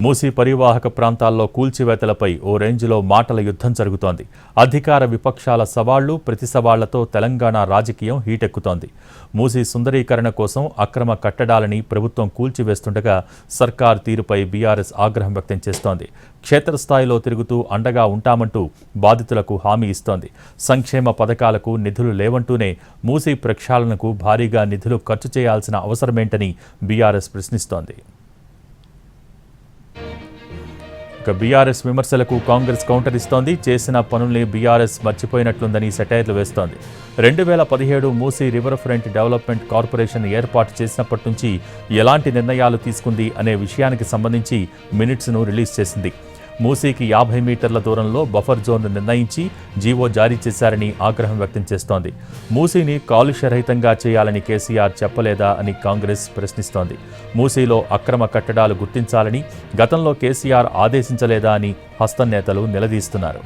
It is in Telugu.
మూసీ పరివాహక ప్రాంతాల్లో కూల్చివేతలపై ఓ రేంజ్లో మాటల యుద్ధం జరుగుతోంది. అధికార విపక్షాల సవాళ్లు ప్రతి సవాళ్లతో తెలంగాణ రాజకీయం హీటెక్కుతోంది. మూసీ సుందరీకరణ కోసం అక్రమ కట్టడాలని ప్రభుత్వం కూల్చివేస్తుండగా సర్కార్ తీరుపై బీఆర్ఎస్ ఆగ్రహం వ్యక్తం చేస్తోంది. క్షేత్రస్థాయిలో తిరుగుతూ అండగా ఉంటామంటూ బాధితులకు హామీ ఇస్తోంది. సంక్షేమ పథకాలకు నిధులు లేవంటూనే మూసీ ప్రక్షాళనకు భారీగా నిధులు ఖర్చు చేయాల్సిన అవసరమేంటని బీఆర్ఎస్ ప్రశ్నిస్తోంది. బీఆర్ఎస్ విమర్శలకు కాంగ్రెస్ కౌంటర్ ఇస్తోంది. చేసిన పనుల్ని బీఆర్ఎస్ మర్చిపోయినట్లుందని సెటైర్లు వేస్తోంది. 2017 Musi river front development corporation ఏర్పాటు చేసినప్పటి నుంచి ఎలాంటి నిర్ణయాలు తీసుకుంది అనే విషయానికి సంబంధించి మినిట్స్ను రిలీజ్ చేసింది. మూసీకి 50 మీటర్ల దూరంలో బఫర్ జోన్ నిర్ణయించి జీవో జారీ చేశారని ఆగ్రహం వ్యక్తం చేస్తోంది. మూసీని కాలుష్యరహితంగా చేయాలని కేసీఆర్ చెప్పలేదా అని కాంగ్రెస్ ప్రశ్నిస్తోంది. మూసీలో అక్రమ కట్టడాలు గుర్తించాలని గతంలో కేసీఆర్ ఆదేశించలేదా అని హస్తం నేతలు నిలదీస్తున్నారు.